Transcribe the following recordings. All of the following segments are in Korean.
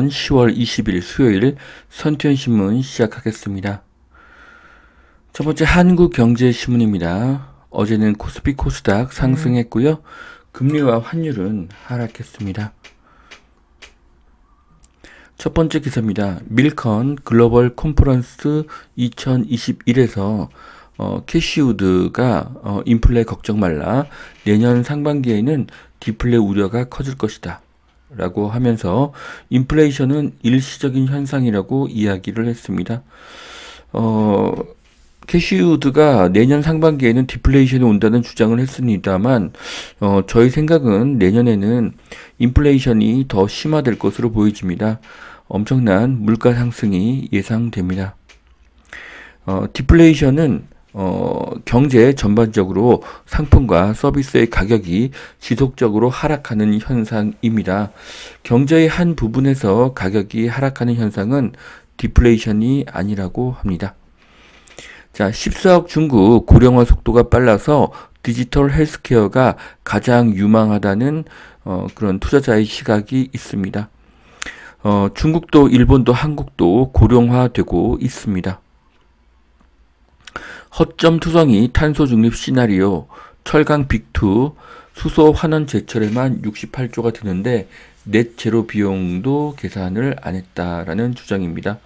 10월 20일 수요일 선투현신문 시작하겠습니다. 첫 번째 한국경제신문입니다. 어제는 코스피 코스닥 상승했고요. 금리와 환율은 하락했습니다. 첫 번째 기사입니다. 밀컨 글로벌 컨퍼런스 2021에서 캐시우드가 인플레 걱정 말라, 내년 상반기에는 디플레 우려가 커질 것이다 라고 하면서 인플레이션은 일시적인 현상이라고 이야기를 했습니다. 캐시우드가 내년 상반기에는 디플레이션이 온다는 주장을 했습니다만 저희 생각은 내년에는 인플레이션이 더 심화될 것으로 보여집니다. 엄청난 물가 상승이 예상됩니다. 디플레이션은 경제 전반적으로 상품과 서비스의 가격이 지속적으로 하락하는 현상입니다. 경제의 한 부분에서 가격이 하락하는 현상은 디플레이션이 아니라고 합니다. 자, 14억 중국 고령화 속도가 빨라서 디지털 헬스케어가 가장 유망하다는 그런 투자자의 시각이 있습니다. 중국도 일본도 한국도 고령화되고 있습니다. 허점 투성이 탄소 중립 시나리오, 철강 빅2, 수소 환원 제철에만 68조가 드는데 넷 제로 비용도 계산을 안 했다라는 주장입니다.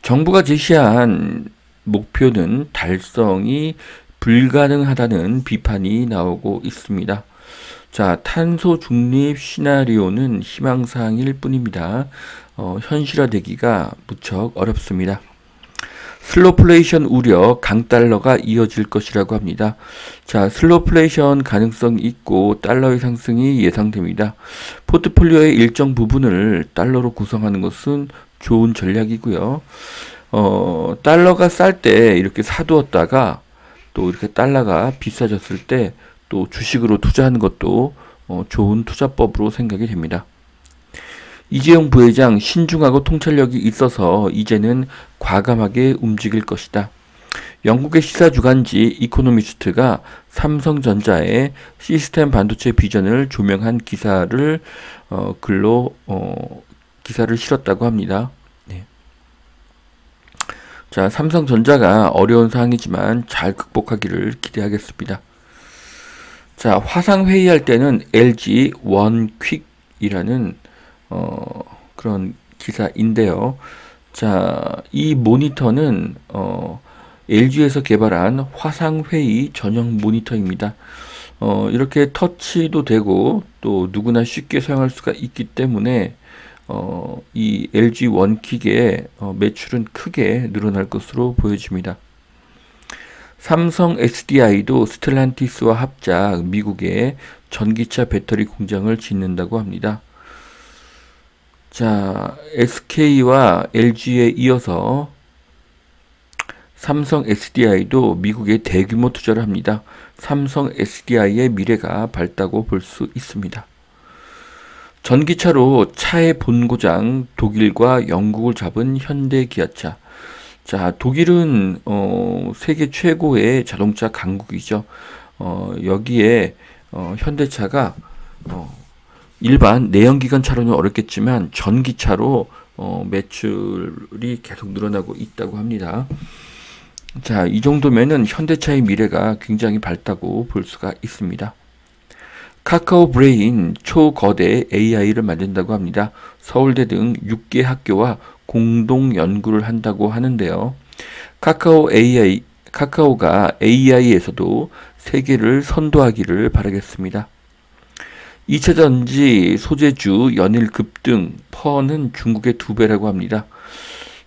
정부가 제시한 목표는 달성이 불가능하다는 비판이 나오고 있습니다. 자, 탄소 중립 시나리오는 희망사항일 뿐입니다. 현실화되기가 무척 어렵습니다. 슬로플레이션 우려, 강달러가 이어질 것이라고 합니다. 자, 슬로플레이션 가능성이 있고 달러의 상승이 예상됩니다. 포트폴리오의 일정 부분을 달러로 구성하는 것은 좋은 전략이고요. 달러가 쌀 때 이렇게 사두었다가 또 이렇게 달러가 비싸졌을 때 또 주식으로 투자하는 것도 좋은 투자법으로 생각이 됩니다. 이재용 부회장 신중하고 통찰력이 있어서 이제는 과감하게 움직일 것이다. 영국의 시사주간지 이코노미스트가 삼성전자의 시스템 반도체 비전을 조명한 기사를 기사를 실었다고 합니다. 네. 자, 삼성전자가 어려운 상황이지만 잘 극복하기를 기대하겠습니다. 자, 화상 회의할 때는 LG 원퀵이라는 그런 기사인데요. 자, 이 모니터는 LG에서 개발한 화상회의 전용 모니터입니다. 이렇게 터치도 되고 또 누구나 쉽게 사용할 수가 있기 때문에 이 LG 원킥의 매출은 크게 늘어날 것으로 보여집니다. 삼성 SDI도 스텔란티스와 합작 미국의 전기차 배터리 공장을 짓는다고 합니다. 자, SK와 LG에 이어서 삼성 SDI도 미국에 대규모 투자를 합니다. 삼성 SDI의 미래가 밝다고 볼 수 있습니다. 전기차로 차의 본고장 독일과 영국을 잡은 현대기아차. 자, 독일은 세계 최고의 자동차 강국이죠. 여기에 현대차가 일반 내연기관 차로는 어렵겠지만 전기차로 매출이 계속 늘어나고 있다고 합니다. 자, 이 정도면은 현대차의 미래가 굉장히 밝다고 볼 수가 있습니다. 카카오 브레인 초거대 AI를 만든다고 합니다. 서울대 등 6개 학교와 공동 연구를 한다고 하는데요. 카카오가 AI에서도 세계를 선도하기를 바라겠습니다. 2차전지 소재주 연일 급등, 퍼는 중국의 2배라고 합니다.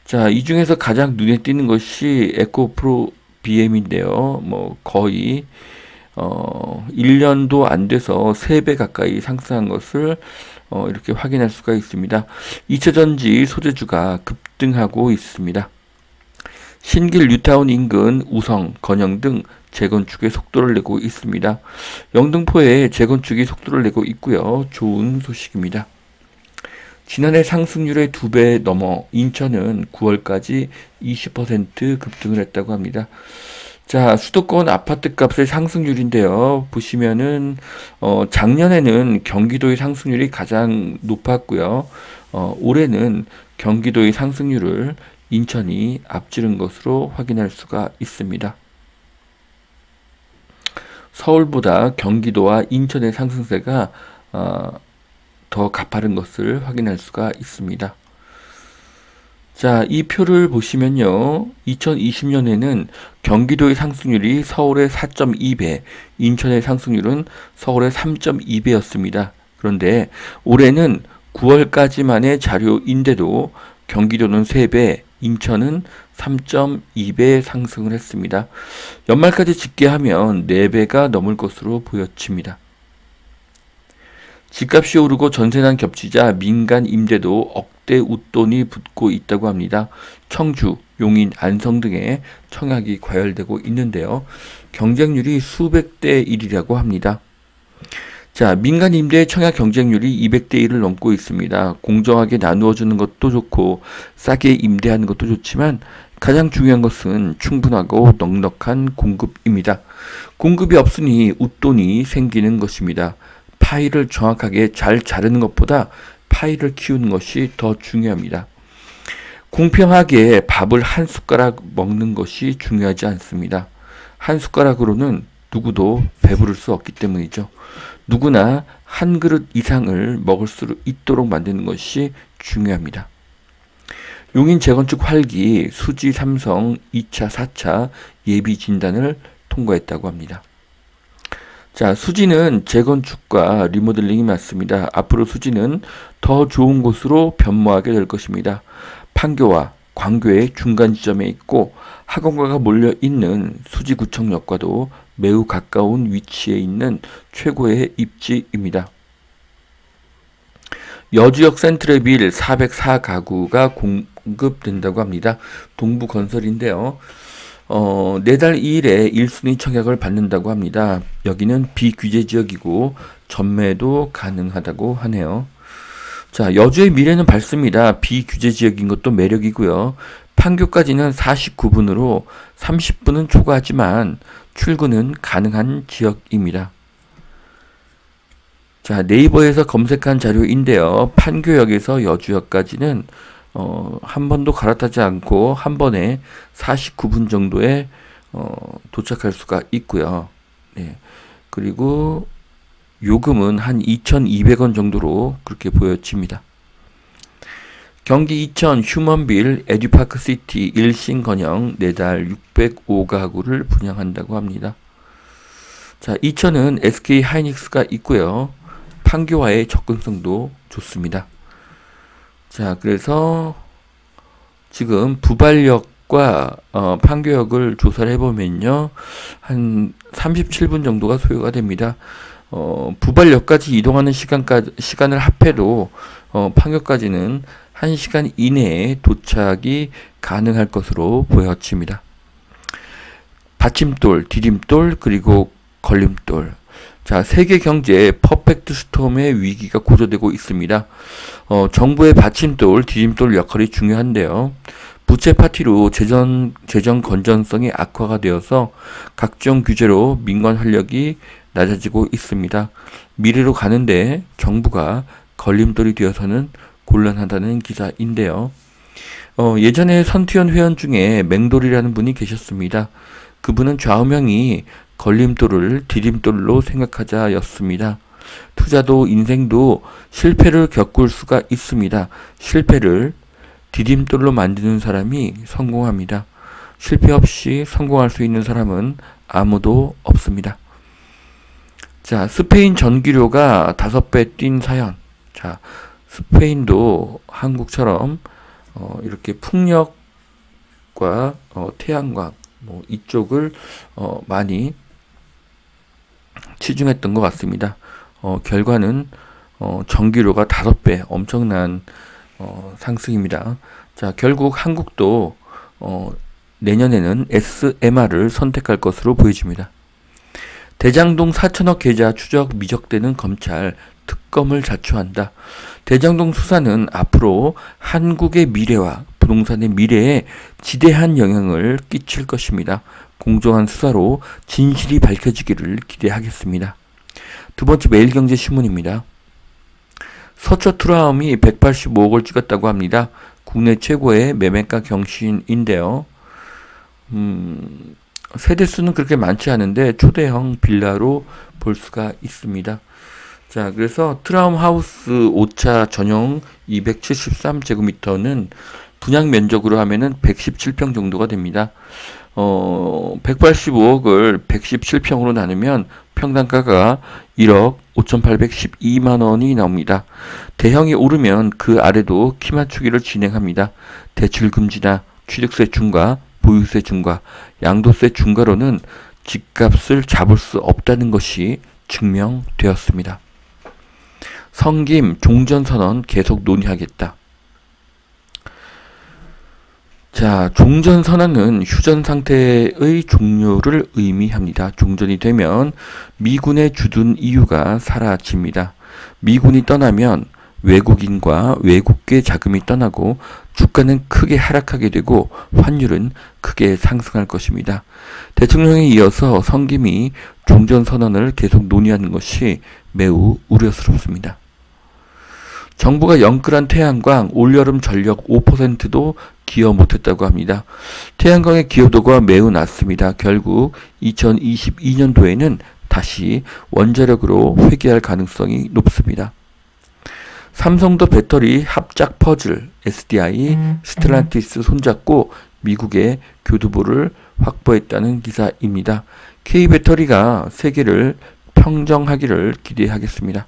자, 이 중에서 가장 눈에 띄는 것이 에코프로 BM인데요. 거의 1년도 안 돼서 3배 가까이 상승한 것을 이렇게 확인할 수가 있습니다. 2차전지 소재주가 급등하고 있습니다. 신길 뉴타운 인근 우성, 건영 등 재건축에 속도를 내고 있습니다. 영등포에 재건축이 속도를 내고 있고요. 좋은 소식입니다. 지난해 상승률의 2배 넘어 인천은 9월까지 20% 급등을 했다고 합니다. 자, 수도권 아파트 값의 상승률인데요. 보시면은, 작년에는 경기도의 상승률이 가장 높았고요. 올해는 경기도의 상승률을 인천이 앞지른 것으로 확인할 수가 있습니다. 서울보다 경기도와 인천의 상승세가 더 가파른 것을 확인할 수가 있습니다. 자, 이 표를 보시면요. 2020년에는 경기도의 상승률이 서울의 4.2배, 인천의 상승률은 서울의 3.2배였습니다. 그런데 올해는 9월까지만의 자료인데도 경기도는 3배, 인천은 3.2배 상승을 했습니다. 연말까지 집계하면 4배가 넘을 것으로 보여집니다. 집값이 오르고 전세난 겹치자 민간 임대도 억대 웃돈이 붙고 있다고 합니다. 청주, 용인, 안성 등에 청약이 과열되고 있는데요. 경쟁률이 수백 대 1이라고 합니다. 자, 민간 임대 청약 경쟁률이 200대 1을 넘고 있습니다. 공정하게 나누어주는 것도 좋고 싸게 임대하는 것도 좋지만 가장 중요한 것은 충분하고 넉넉한 공급입니다. 공급이 없으니 웃돈이 생기는 것입니다. 파이를 정확하게 잘 자르는 것보다 파이를 키우는 것이 더 중요합니다. 공평하게 밥을 한 숟가락 먹는 것이 중요하지 않습니다. 한 숟가락으로는 누구도 배부를 수 없기 때문이죠. 누구나 한 그릇 이상을 먹을 수 있도록 만드는 것이 중요합니다. 용인 재건축 활기 수지 삼성 2차, 4차 예비 진단을 통과했다고 합니다. 자, 수지는 재건축과 리모델링이 맞습니다. 앞으로 수지는 더 좋은 곳으로 변모하게 될 것입니다. 판교와 광교의 중간 지점에 있고 학원가가 몰려있는 수지구청역과도 매우 가까운 위치에 있는 최고의 입지입니다. 여주역 센트레빌 404가구가 공급된다고 합니다. 동부건설인데요. 4달 2일에 1순위 청약을 받는다고 합니다. 여기는 비규제 지역이고 전매도 가능하다고 하네요. 자, 여주의 미래는 밝습니다. 비규제 지역인 것도 매력이고요. 판교까지는 49분으로 30분은 초과하지만 출근은 가능한 지역입니다. 자, 네이버에서 검색한 자료인데요. 판교역에서 여주역까지는 한 번도 갈아타지 않고 한 번에 49분 정도에 도착할 수가 있고요. 네. 그리고 요금은 한 2,200원 정도로 그렇게 보여집니다. 경기 이천 휴먼빌 에듀파크시티 일신건영 4달 605가구를 분양한다고 합니다. 자, 이천은 SK 하이닉스가 있고요. 판교와의 접근성도 좋습니다. 자, 그래서 지금 부발역과 판교역을 조사를 해보면요. 한 37분 정도가 소요가 됩니다. 부발역까지 이동하는 시간을 합해도 판교까지는 1시간 이내에 도착이 가능할 것으로 보여집니다. 받침돌, 디딤돌, 그리고 걸림돌. 자, 세계 경제 퍼펙트 스톰의 위기가 고조되고 있습니다. 정부의 받침돌, 디딤돌 역할이 중요한데요. 부채 파티로 재정 건전성이 악화가 되어서 각종 규제로 민관 활력이 낮아지고 있습니다. 미래로 가는데 정부가 걸림돌이 되어서는 곤란하다는 기사인데요. 예전에 선티원 회원 중에 맹돌이라는 분이 계셨습니다. 그분은 좌우명이 걸림돌을 디딤돌로 생각하자였습니다. 투자도 인생도 실패를 겪을 수가 있습니다. 실패를 디딤돌로 만드는 사람이 성공합니다. 실패 없이 성공할 수 있는 사람은 아무도 없습니다. 자, 스페인 전기료가 5배 뛴 사연. 자, 스페인도 한국처럼 이렇게 풍력과 태양광 이쪽을 많이 치중했던 것 같습니다. 결과는 전기료가 5배 엄청난 상승입니다. 자, 결국 한국도 내년에는 SMR을 선택할 것으로 보여집니다. 대장동 4천억 계좌 추적 미적되는 검찰 특검을 자초한다. 대장동 수사는 앞으로 한국의 미래와 부동산의 미래에 지대한 영향을 끼칠 것입니다. 공정한 수사로 진실이 밝혀지기를 기대하겠습니다. 두 번째 매일경제신문입니다. 서초 투라움이 185억을 찍었다고 합니다. 국내 최고의 매매가 경신인데요. 세대수는 그렇게 많지 않은데 초대형 빌라로 볼 수가 있습니다. 자, 그래서 트라움 하우스 5차 전용 273제곱미터는 분양 면적으로 하면은 117평 정도가 됩니다. 185억을 117평으로 나누면 평당가가 1억 5,812만 원이 나옵니다. 대형이 오르면 그 아래도 키 맞추기를 진행합니다. 대출 금지나 취득세 중과, 보유세 중과, 양도세 중과로는 집값을 잡을 수 없다는 것이 증명되었습니다. 성김 종전선언 계속 논의하겠다. 자, 종전선언은 휴전 상태의 종료를 의미합니다. 종전이 되면 미군의 주둔 이유가 사라집니다. 미군이 떠나면 외국인과 외국계 자금이 떠나고 주가는 크게 하락하게 되고 환율은 크게 상승할 것입니다. 대통령에 이어서 성김이 종전선언을 계속 논의하는 것이 매우 우려스럽습니다. 정부가 영끌한 태양광 올여름 전력 5%도 기여 못했다고 합니다. 태양광의 기여도가 매우 낮습니다. 결국 2022년도에는 다시 원자력으로 회귀할 가능성이 높습니다. 삼성도 배터리 합작 퍼즐 SDI 스텔란티스 손잡고 미국의 교두보를 확보했다는 기사입니다. K배터리가 세계를 평정하기를 기대하겠습니다.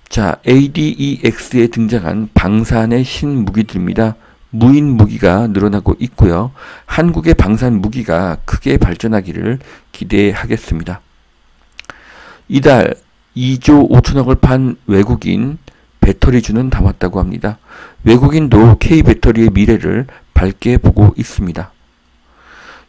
자, ADEX에 등장한 방산의 신무기들입니다. 무인 무기가 늘어나고 있고요. 한국의 방산 무기가 크게 발전하기를 기대하겠습니다. 이달 2조 5천억을 판 외국인 배터리주는 담았다고 합니다. 외국인도 K배터리의 미래를 밝게 보고 있습니다.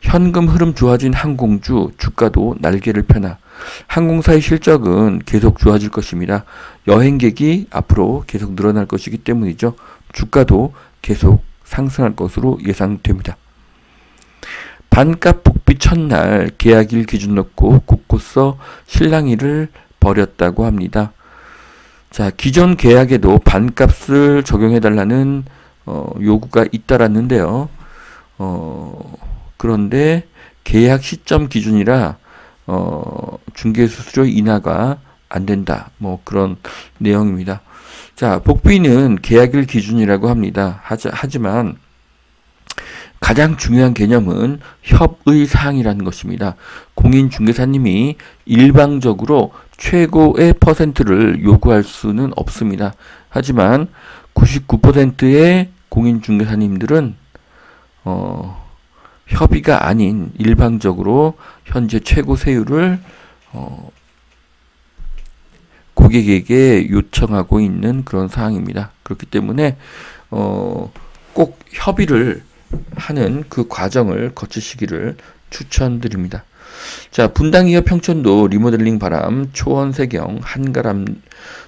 현금 흐름 좋아진 항공주 주가도 날개를 펴나 항공사의 실적은 계속 좋아질 것입니다. 여행객이 앞으로 계속 늘어날 것이기 때문이죠. 주가도 계속 상승할 것으로 예상됩니다. 반값 복비 첫날 계약일 기준 놓고 곳곳서 실랑이를 벌였다고 합니다. 자, 기존 계약에도 반값을 적용해달라는 요구가 잇따랐는데요. 그런데 계약 시점 기준이라 중개수수료 인하가 안 된다. 뭐 그런 내용입니다. 자, 복비는 계약일 기준이라고 합니다. 하지만 가장 중요한 개념은 협의 사항이라는 것입니다. 공인중개사님이 일방적으로 최고의 퍼센트를 요구할 수는 없습니다. 하지만 99%의 공인중개사님들은 협의가 아닌 일방적으로 현재 최고 세율을 고객에게 요청하고 있는 그런 사항입니다. 그렇기 때문에 꼭 협의를 하는 그 과정을 거치시기를 추천드립니다. 자, 분당 이어 평촌도 리모델링 바람 초원세경 한가람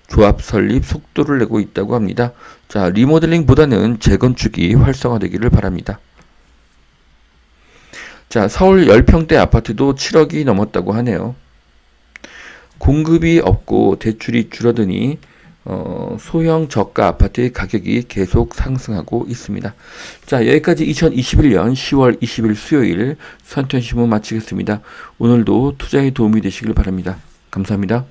조합 설립 속도를 내고 있다고 합니다. 자, 리모델링보다는 재건축이 활성화되기를 바랍니다. 자, 서울 10평대 아파트도 7억이 넘었다고 하네요. 공급이 없고 대출이 줄어드니 소형 저가 아파트의 가격이 계속 상승하고 있습니다. 자, 여기까지 2021년 10월 20일 수요일 선천신문 마치겠습니다. 오늘도 투자에 도움이 되시길 바랍니다. 감사합니다.